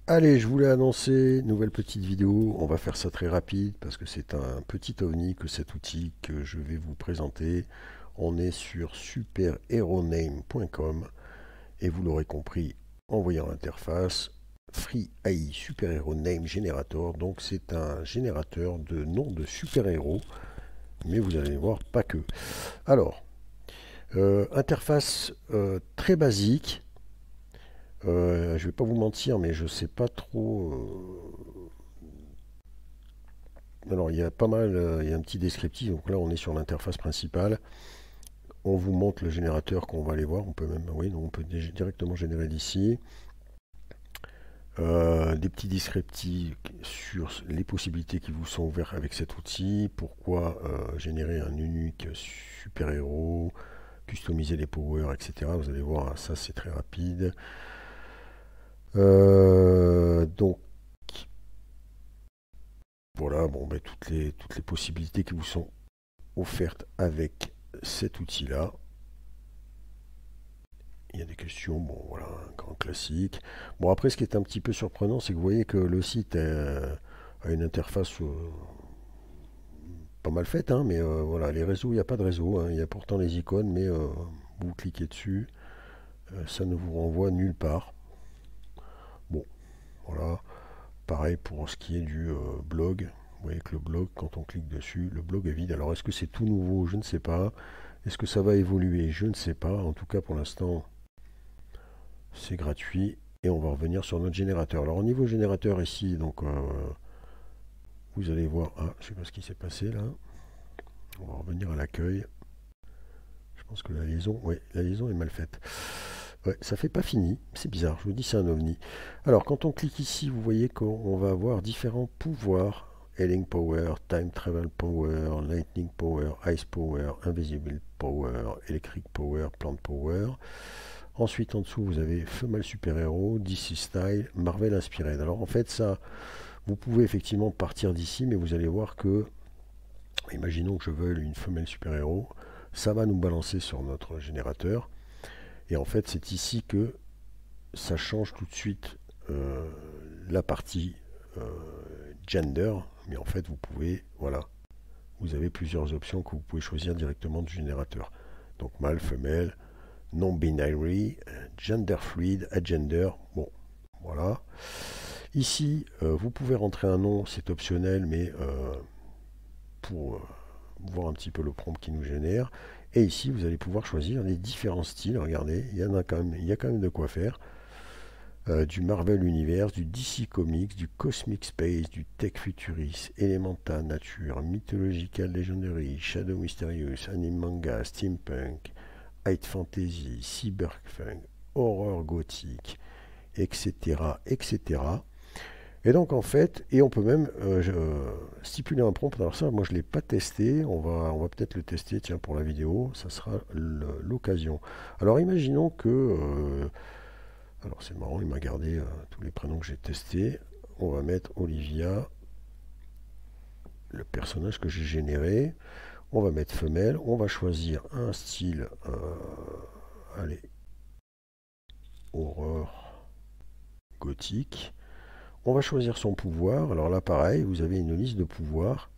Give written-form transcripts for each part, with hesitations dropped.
Allez, je voulais annoncer, nouvelle petite vidéo, on va faire ça très rapide parce que c'est un petit ovni que cet outil que je vais vous présenter. On est sur superheroname.com et vous l'aurez compris en voyant l'interface, Free AI Super Hero Name Generator, donc c'est un générateur de noms de super-héros, mais vous allez voir, pas que. Alors, interface très basique. Je vais pas vous mentir, mais je sais pas trop. Alors il y a pas mal, il y a un petit descriptif. Donc là, on est sur l'interface principale. On vous montre le générateur qu'on va aller voir. On peut même, oui, donc on peut directement générer d'ici. Des petits descriptifs sur les possibilités qui vous sont ouvertes avec cet outil. Pourquoi générer un unique super-héros, customiser les powers, etc. Vous allez voir, ça c'est très rapide. Donc voilà, bon, ben, toutes les possibilités qui vous sont offertes avec cet outil-là. Il y a des questions, bon voilà, un grand classique. Bon après ce qui est un petit peu surprenant, c'est que vous voyez que le site a une interface pas mal faite, hein, mais voilà, les réseaux, il n'y a pas de réseau, hein. Il y a pourtant les icônes, mais vous cliquez dessus, ça ne vous renvoie nulle part. Bon, voilà, pareil pour ce qui est du blog. Vous voyez que le blog, quand on clique dessus, le blog est vide. Alors est-ce que c'est tout nouveau? Je ne sais pas. Est-ce que ça va évoluer? Je ne sais pas. En tout cas, pour l'instant, c'est gratuit. Et on va revenir sur notre générateur. Alors au niveau générateur ici, donc vous allez voir. Ah, je ne sais pas ce qui s'est passé là. On va revenir à l'accueil. Je pense que la liaison, ouais, la liaison est mal faite. Ouais, ça fait pas fini. C'est bizarre. Je vous dis, c'est un ovni. Alors quand on clique ici, vous voyez qu'on va avoir différents pouvoirs. Healing Power, Time Travel Power, Lightning Power, Ice Power, Invisible Power, Electric Power, Plant Power. Ensuite, en dessous, vous avez Female Super Héros, DC Style, Marvel Inspired. Alors, en fait, ça, vous pouvez effectivement partir d'ici, mais vous allez voir que, imaginons que je veuille une femelle super héros, ça va nous balancer sur notre générateur. Et en fait, c'est ici que ça change tout de suite la partie euh, gender. Mais en fait, vous pouvez, voilà, vous avez plusieurs options que vous pouvez choisir directement du générateur. Donc, mâle, femelle, non-binary, gender fluid, agender. Bon, voilà. Ici, vous pouvez rentrer un nom, c'est optionnel, mais pour voir un petit peu le prompt qui nous génère. Et ici, vous allez pouvoir choisir les différents styles. Regardez, il y a quand même de quoi faire. Du Marvel Universe, du DC Comics, du Cosmic Space, du Tech Futurist, Elemental Nature, Mythological Legendary, Shadow Mysterious, Anime Manga, Steampunk, High Fantasy, Cyberpunk, Horreur Gothique, etc., etc. Et donc en fait, et on peut même stipuler un prompt. Alors ça, moi je ne l'ai pas testé. On va peut-être le tester, tiens, pour la vidéo. Ça sera l'occasion. Alors imaginons que... alors c'est marrant, il m'a gardé tous les prénoms que j'ai testés. On va mettre Olivia, le personnage que j'ai généré. On va mettre femelle. On va choisir un style. Allez, horreur gothique. On va choisir son pouvoir. Alors là, pareil, vous avez une liste de pouvoirs.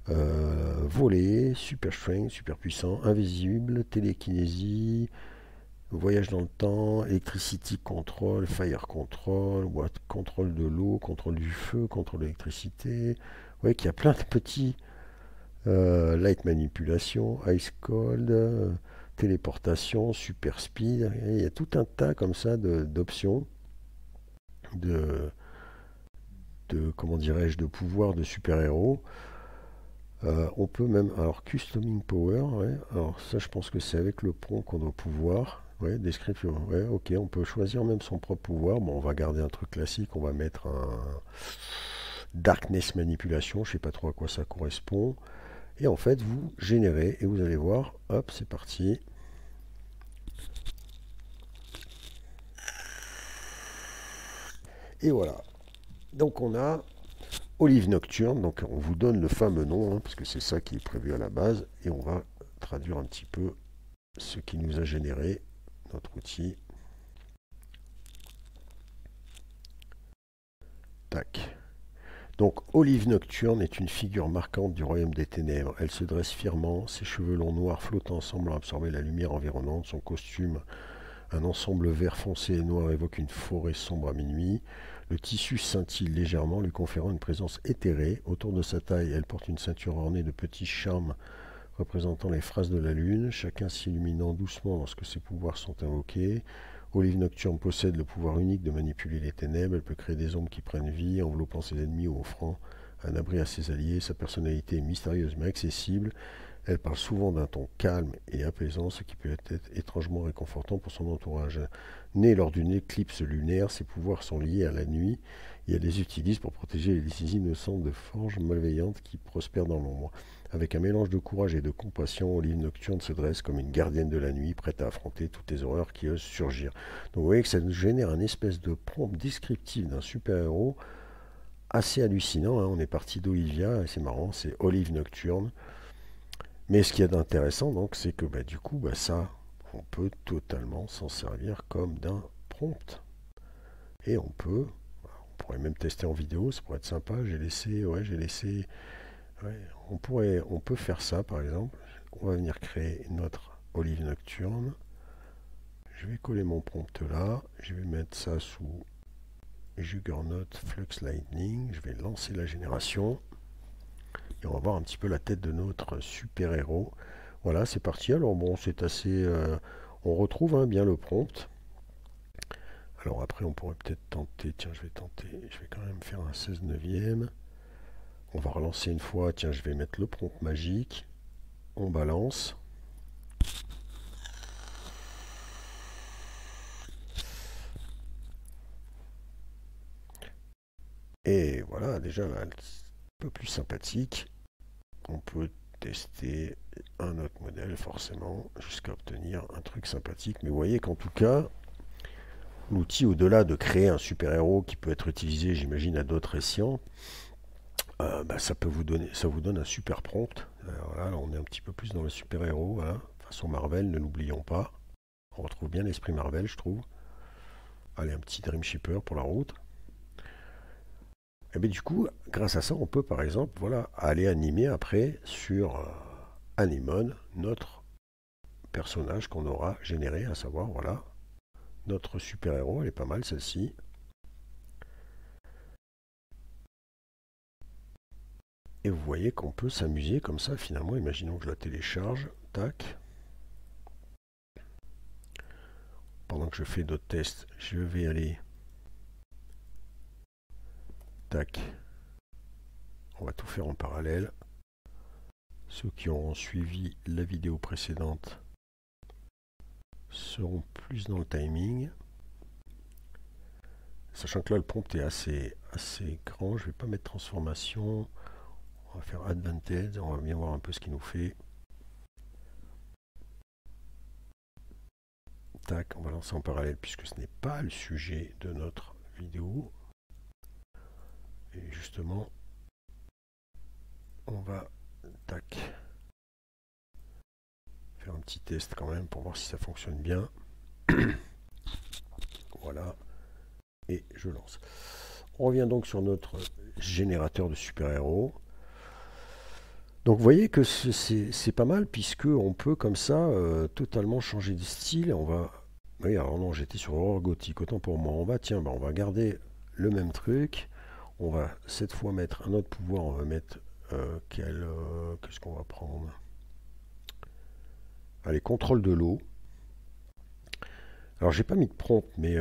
Voler, super strength, super puissant, invisible, télékinésie, voyage dans le temps, electricity control, fire control, contrôle de l'eau, contrôle du feu, contrôle de l'électricité. Vous voyez qu'il y a plein de petits light manipulation, ice cold, téléportation, super speed. Il y a tout un tas comme ça d'options, de, comment dirais-je, de pouvoirs de super-héros. On peut même, alors customing power, ouais, alors ça je pense que c'est avec le prompt qu'on doit pouvoir, ouais, description, ouais, ok, on peut choisir même son propre pouvoir. Bon, on va garder un truc classique, on va mettre un darkness manipulation, je sais pas trop à quoi ça correspond. Et en fait, vous générez et vous allez voir, hop, c'est parti. Et voilà. Donc on a Olive Nocturne, donc on vous donne le fameux nom, hein, parce que c'est ça qui est prévu à la base, et on va traduire un petit peu ce qui nous a généré notre outil. Tac. Donc, Olive Nocturne est une figure marquante du royaume des ténèbres. Elle se dresse fièrement, ses cheveux longs noirs flottant semblant absorber la lumière environnante. Son costume, un ensemble vert foncé et noir, évoque une forêt sombre à minuit. Le tissu scintille légèrement, lui conférant une présence éthérée. Autour de sa taille, elle porte une ceinture ornée de petits charmes représentant les phrases de la lune, chacun s'illuminant doucement lorsque ses pouvoirs sont invoqués. Olive Nocturne possède le pouvoir unique de manipuler les ténèbres. Elle peut créer des ombres qui prennent vie, enveloppant ses ennemis ou offrant un abri à ses alliés. Sa personnalité est mystérieuse mais accessible. Elle parle souvent d'un ton calme et apaisant, ce qui peut être étrangement réconfortant pour son entourage. Née lors d'une éclipse lunaire, ses pouvoirs sont liés à la nuit et elle les utilise pour protéger les innocents de forges malveillantes qui prospèrent dans l'ombre. Avec un mélange de courage et de compassion, Olive Nocturne se dresse comme une gardienne de la nuit, prête à affronter toutes les horreurs qui osent surgir. Donc vous voyez que ça nous génère un espèce de prompt descriptif d'un super-héros assez hallucinant. On est parti d'Olivia, et c'est marrant, c'est Olive Nocturne. Mais ce qu'il y a d'intéressant, donc, c'est que du coup, ça, on peut totalement s'en servir comme d'un prompt. Et on pourrait même tester en vidéo, ça pourrait être sympa. On peut faire ça, par exemple. On va venir créer notre Olive Nocturne. Je vais coller mon prompt là. Je vais mettre ça sous Juggernaut Flux Lightning. Je vais lancer la génération. Et on va voir un petit peu la tête de notre super-héros. Voilà, c'est parti. Alors bon, c'est assez... on retrouve bien le prompt. Alors après, on pourrait peut-être tenter... Tiens, je vais quand même faire un 16 neuvième. On va relancer une fois. Tiens, je vais mettre le prompt magique. On balance. Et voilà, déjà, un peu plus sympathique. On peut tester un autre modèle, forcément, jusqu'à obtenir un truc sympathique. Mais vous voyez qu'en tout cas, l'outil, au-delà de créer un super-héros qui peut être utilisé, j'imagine, à d'autres escients, ça vous donne un super prompt. Alors là, on est un petit peu plus dans le super-héros, façon Marvel, ne l'oublions pas. On retrouve bien l'esprit Marvel, je trouve. Allez, un petit Dream Shipper pour la route. Et bien du coup, grâce à ça, on peut par exemple aller animer après sur Anemone notre personnage qu'on aura généré, à savoir notre super-héros. Elle est pas mal celle-ci. Et vous voyez qu'on peut s'amuser comme ça finalement. Imaginons que je la télécharge. Tac. Pendant que je fais d'autres tests, je vais aller... Tac. On va tout faire en parallèle. Ceux qui auront suivi la vidéo précédente seront plus dans le timing. Sachant que là, le prompt est assez grand. Je ne vais pas mettre transformation. On va faire Advantage. On va bien voir un peu ce qu'il nous fait. Tac, on va lancer en parallèle puisque ce n'est pas le sujet de notre vidéo. Et justement, on va tac faire un petit test quand même pour voir si ça fonctionne bien. Voilà. Et je lance. On revient donc sur notre générateur de super-héros. Donc vous voyez que c'est pas mal puisque on peut comme ça totalement changer de style. On va... Oui, alors non, j'étais sur Horror Gothique, autant pour moi. On va garder le même truc. On va cette fois mettre un autre pouvoir. On va mettre qu'est-ce qu'on va prendre? Allez, contrôle de l'eau. Alors j'ai pas mis de prompt, mais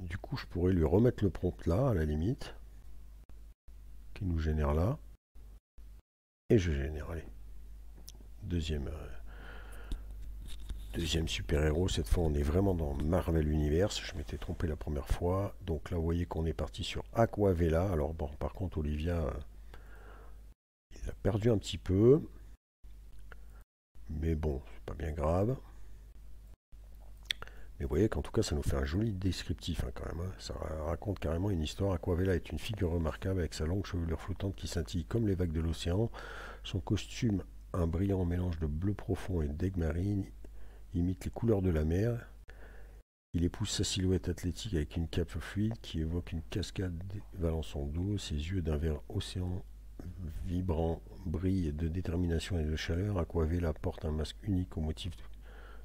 du coup je pourrais lui remettre le prompt là, à la limite, qui nous génère là. Et je génère, allez, deuxième super-héros. Cette fois on est vraiment dans Marvel Universe. Je m'étais trompé la première fois. Donc là vous voyez qu'on est parti sur Aquavella. Alors bon, par contre Olivia, il a perdu un petit peu. Mais bon, c'est pas bien grave. Mais vous voyez qu'en tout cas, ça nous fait un joli descriptif quand même. Ça raconte carrément une histoire. Aquavella est une figure remarquable avec sa longue chevelure flottante qui scintille comme les vagues de l'océan. Son costume, un brillant mélange de bleu profond et d'aigle marine, imite les couleurs de la mer. Il épouse sa silhouette athlétique avec une cape fluide qui évoque une cascade valant son dos. Ses yeux d'un vert océan vibrant brillent de détermination et de chaleur. Aquavela porte un masque unique au motif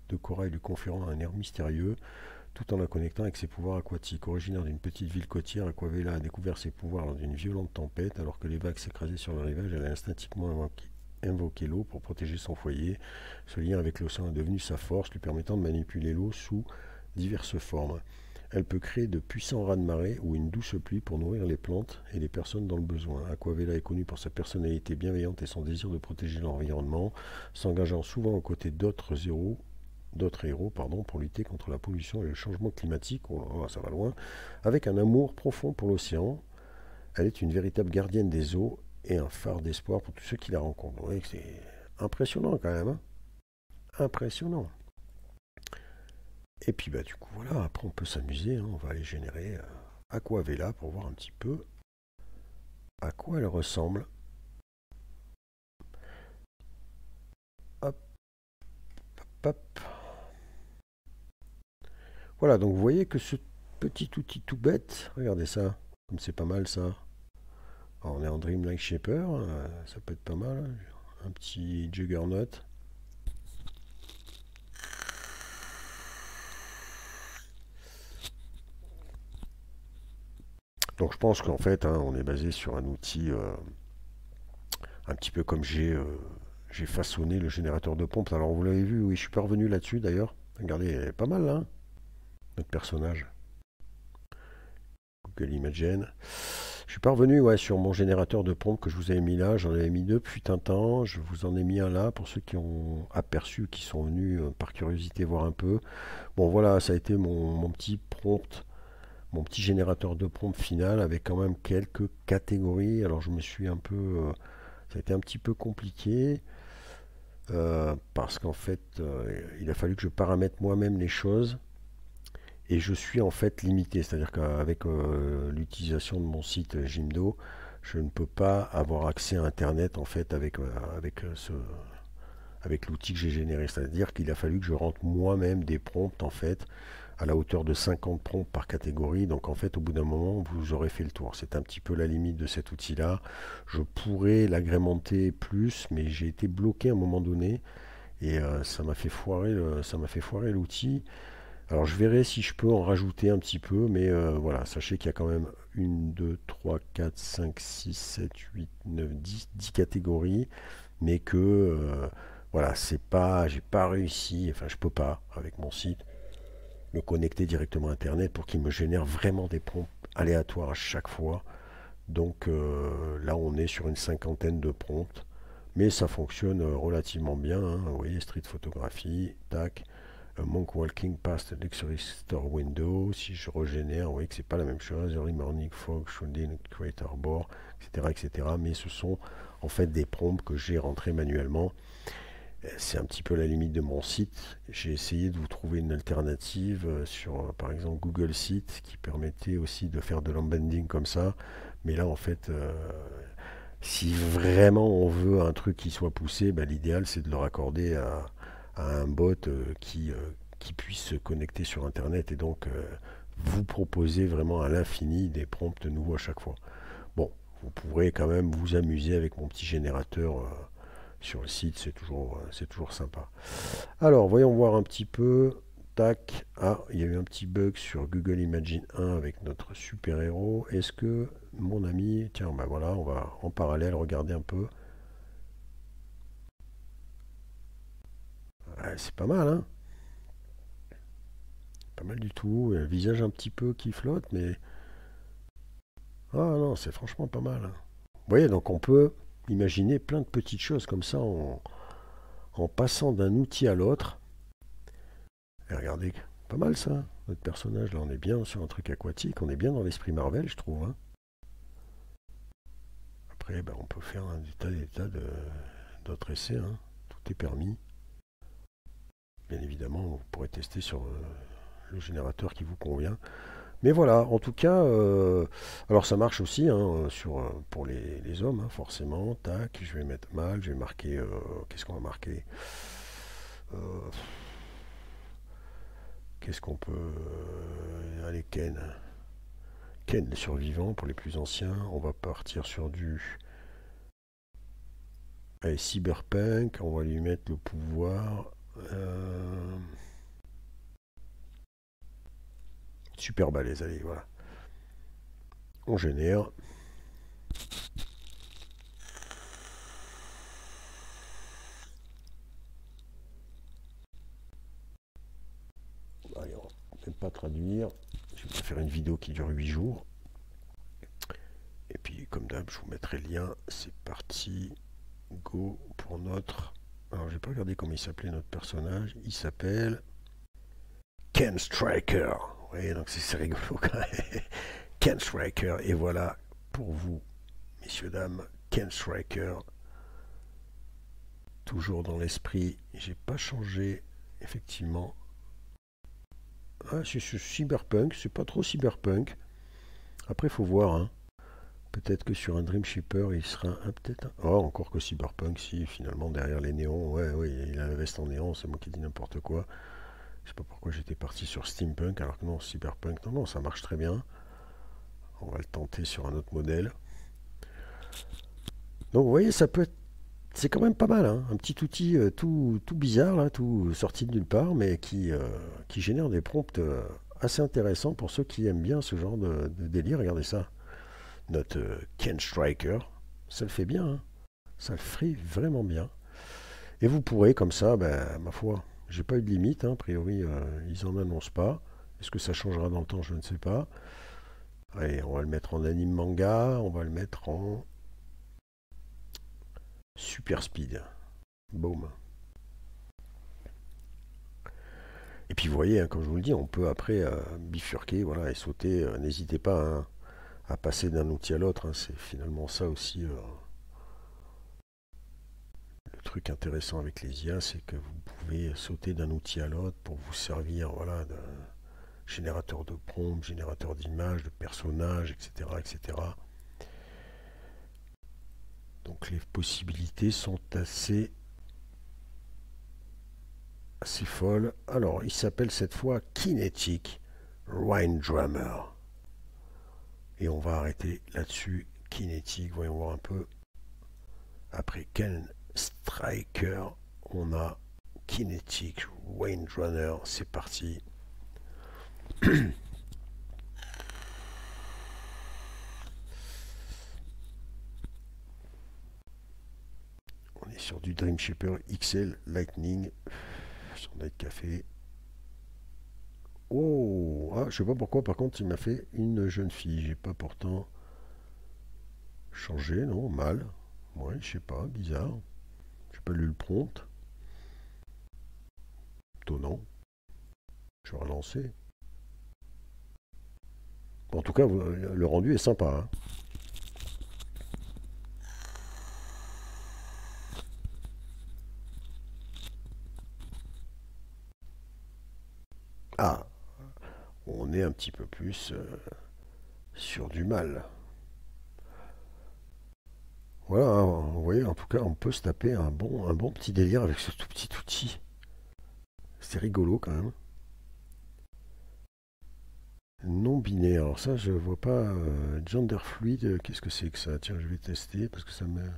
de corail lui conférant un air mystérieux, tout en la connectant avec ses pouvoirs aquatiques. Originaire d'une petite ville côtière, Aquavela a découvert ses pouvoirs lors d'une violente tempête. Alors que les vagues s'écrasaient sur le rivage, elle a instinctivement invoqué l'eau pour protéger son foyer. Ce lien avec l'océan est devenu sa force, lui permettant de manipuler l'eau sous diverses formes. Elle peut créer de puissants raz-de-marée ou une douce pluie pour nourrir les plantes et les personnes dans le besoin. Aquavela est connue pour sa personnalité bienveillante et son désir de protéger l'environnement, s'engageant souvent aux côtés d'autres héros pour lutter contre la pollution et le changement climatique. Oh là, ça va loin. Avec un amour profond pour l'océan, elle est une véritable gardienne des eaux et un phare d'espoir pour tous ceux qui la rencontrent. Vous voyez que c'est impressionnant quand même. Hein, impressionnant. Et puis bah du coup voilà, après on peut s'amuser, hein, on va aller générer Aquavela pour voir un petit peu à quoi elle ressemble. Hop, hop, hop. Voilà, donc vous voyez que ce petit outil tout bête, regardez ça, comme c'est pas mal ça. Alors, on est en Dreamlike Shaper, ça peut être pas mal, hein. Un petit Juggernaut. Donc je pense qu'en fait, hein, on est basé sur un outil un petit peu comme j'ai façonné le générateur de pompe. Alors vous l'avez vu, oui, je suis pas revenu là-dessus d'ailleurs. Regardez, elle est pas mal là, hein, notre personnage. Google Imagen. Je suis pas revenu ouais, sur mon générateur de pompe que je vous avais mis là. J'en avais mis deux depuis un temps. Je vous en ai mis un là pour ceux qui ont aperçu, qui sont venus par curiosité voir un peu. Bon voilà, ça a été mon petit prompt, mon petit générateur de prompt final avec quand même quelques catégories. Alors je me suis un peu... ça a été un petit peu compliqué. Parce qu'en fait, il a fallu que je paramètre moi-même les choses et je suis en fait limité. C'est-à-dire qu'avec l'utilisation de mon site Jimdo, je ne peux pas avoir accès à Internet en fait avec l'outil que j'ai généré. C'est-à-dire qu'il a fallu que je rentre moi-même des prompts en fait à la hauteur de 50 prompts par catégorie. Donc en fait, au bout d'un moment, vous aurez fait le tour. C'est un petit peu la limite de cet outil-là. Je pourrais l'agrémenter plus, mais j'ai été bloqué à un moment donné et ça m'a fait foirer l'outil. Alors je verrai si je peux en rajouter un petit peu, mais voilà, sachez qu'il y a quand même 1, 2, 3, 4, 5, 6, 7, 8, 9, 10 catégories, mais que voilà, c'est pas, j'ai pas réussi, enfin je peux pas avec mon site me connecter directement à Internet pour qu'il me génère vraiment des prompts aléatoires à chaque fois. Donc là, on est sur une cinquantaine de prompts, mais ça fonctionne relativement bien. Hein. Vous voyez, street photographie, tac, monk walking past luxury store window. Si je régénère, vous voyez que c'est pas la même chose. Early morning fog, shooting, creator board, etc., etc. Mais ce sont en fait des prompts que j'ai rentrés manuellement. C'est un petit peu la limite de mon site. J'ai essayé de vous trouver une alternative sur, par exemple, Google Sheets qui permettait aussi de faire de l'embedding comme ça. Mais là, en fait, si vraiment on veut un truc qui soit poussé, bah, l'idéal c'est de le raccorder à un bot qui puisse se connecter sur Internet et donc vous proposer vraiment à l'infini des prompts nouveaux à chaque fois. Bon, vous pourrez quand même vous amuser avec mon petit générateur sur le site, c'est toujours sympa. Alors, voyons voir un petit peu. Tac. Ah, il y a eu un petit bug sur Google Imagen 1 avec notre super-héros. Est-ce que mon ami... Tiens, ben voilà, on va en parallèle regarder un peu. Ouais, c'est pas mal, hein? Pas mal du tout. Il y a le visage un petit peu qui flotte, mais... Ah non, c'est franchement pas mal, hein. Vous voyez, donc on peut imaginer plein de petites choses comme ça en passant d'un outil à l'autre. Et regardez, pas mal ça, notre personnage. Là, on est bien sur un truc aquatique, on est bien dans l'esprit Marvel, je trouve. Hein. Après, ben, on peut faire des tas d'autres essais. Hein. Tout est permis. Bien évidemment, vous pourrez tester sur le générateur qui vous convient. Mais voilà, en tout cas, alors ça marche aussi hein, pour les hommes, hein, forcément. Tac, je vais mettre mal, je vais marquer. Qu'est-ce qu'on va marquer euh, Qu'est-ce qu'on peut... allez, Ken. Ken, le survivant pour les plus anciens. On va partir sur du... Allez, Cyberpunk. On va lui mettre le pouvoir. Super balèze, allez, voilà. On génère. Allez, on va même pas traduire. Je vais faire une vidéo qui dure 8 jours. Et puis, comme d'hab, je vous mettrai le lien. C'est parti. Go pour notre... Alors, j'ai pas regardé comment il s'appelait notre personnage. Il s'appelle Ken Striker. Vous voyez, donc c'est rigolo quand même. Ken Striker. Et voilà pour vous, messieurs, dames, Ken Striker. Toujours dans l'esprit. J'ai pas changé, effectivement. Ah, c'est cyberpunk. C'est pas trop cyberpunk. Après, il faut voir, hein. Peut-être que sur un Dream Shipper, il sera peut-être... Oh, encore que Cyberpunk, si, finalement, derrière les néons. Ouais, ouais, il a la veste en néon, c'est moi qui dis n'importe quoi. Je sais pas pourquoi j'étais parti sur Steampunk, alors que non, Cyberpunk, non, non, ça marche très bien. On va le tenter sur un autre modèle. Donc, vous voyez, ça peut être... C'est quand même pas mal, hein. Un petit outil tout bizarre, là, tout sorti de nulle part, mais qui génère des prompts assez intéressants pour ceux qui aiment bien ce genre de délire. Regardez ça. Notre Ken Striker, ça le fait bien, hein. Ça le ferait vraiment bien. Et vous pourrez comme ça, ben, ma foi, j'ai pas eu de limite, hein, a priori ils en annoncent pas. Est-ce que ça changera dans le temps, je ne sais pas. Allez, on va le mettre en anime manga, on va le mettre en super speed. Boom. Et puis vous voyez, hein, comme je vous le dis, on peut après bifurquer, voilà, et sauter. N'hésitez pas, hein, à passer d'un outil à l'autre, hein. C'est finalement ça aussi le truc intéressant avec les IA, c'est que vous pouvez sauter d'un outil à l'autre pour vous servir, voilà, d'un générateur de prompts, générateur d'images, de personnages, etc., etc. Donc les possibilités sont assez folles. Alors, il s'appelle cette fois Kinetic Rain Drummer. Et on va arrêter là-dessus. Kinetic, voyons voir un peu. Après Ken Striker, on a Kinetic Rain Drummer. C'est parti. On est sur du Dream Shipper XL Lightning. Sur Night Café. Oh, ah, je sais pas pourquoi, par contre, il m'a fait une jeune fille. J'ai pas pourtant changé, non, mal. Ouais, je sais pas, bizarre. J'ai pas lu le prompt. Étonnant. Je vais relancer. Bon, en tout cas, le rendu est sympa, hein. Ah, on est un petit peu plus sur du mal. Voilà, hein, vous voyez, en tout cas, on peut se taper un bon petit délire avec ce tout petit outil. C'est rigolo quand même. Non binaire. Alors ça, je vois pas. Gender fluid, qu'est-ce que c'est que ça? Tiens, je vais tester parce que ça me.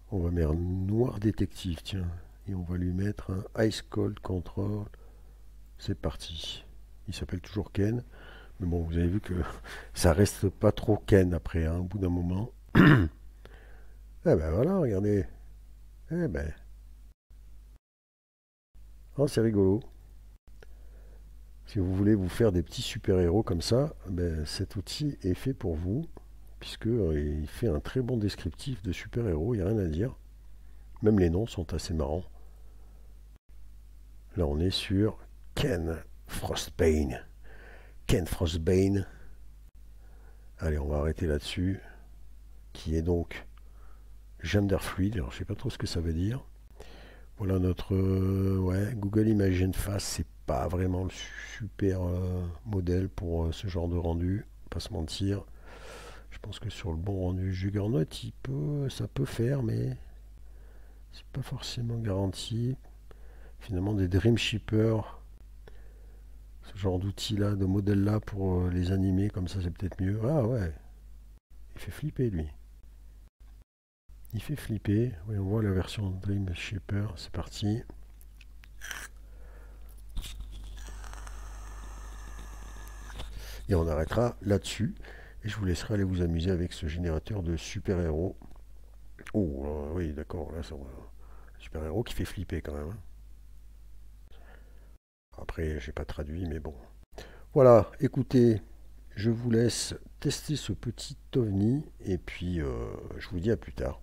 On va mettre noir détective, tiens. Et on va lui mettre un Ice Cold Control. C'est parti. Il s'appelle toujours Ken. Mais bon, vous avez vu que ça reste pas trop Ken après, hein, au bout d'un moment. Eh ben voilà, regardez. Eh ben. Oh, c'est rigolo. Si vous voulez vous faire des petits super-héros comme ça, ben, cet outil est fait pour vous, puisque il fait un très bon descriptif de super-héros, il n'y a rien à dire. Même les noms sont assez marrants. Là, on est sur Ken Frostbane. Ken Frostbane. Allez, on va arrêter là-dessus. Qui est donc gender fluid. Alors, je sais pas trop ce que ça veut dire. Voilà notre ouais, Google Image Face. C'est pas vraiment le super modèle pour ce genre de rendu. Pas se mentir. Je pense que sur le bon rendu Juggernaut, ça peut faire, mais c'est pas forcément garanti. Finalement, des Dream Shippers, ce genre d'outils-là, de modèles-là pour les animer, comme ça c'est peut-être mieux. Ah ouais, il fait flipper lui. Il fait flipper. Oui, on voit la version Dream Shipper, c'est parti. Et on arrêtera là-dessus. Et je vous laisserai aller vous amuser avec ce générateur de super-héros. Oh, oui, d'accord, là, c'est un super-héros qui fait flipper quand même, hein. Après, j'ai pas traduit, mais bon. Voilà, écoutez, je vous laisse tester ce petit ovni, et puis je vous dis à plus tard.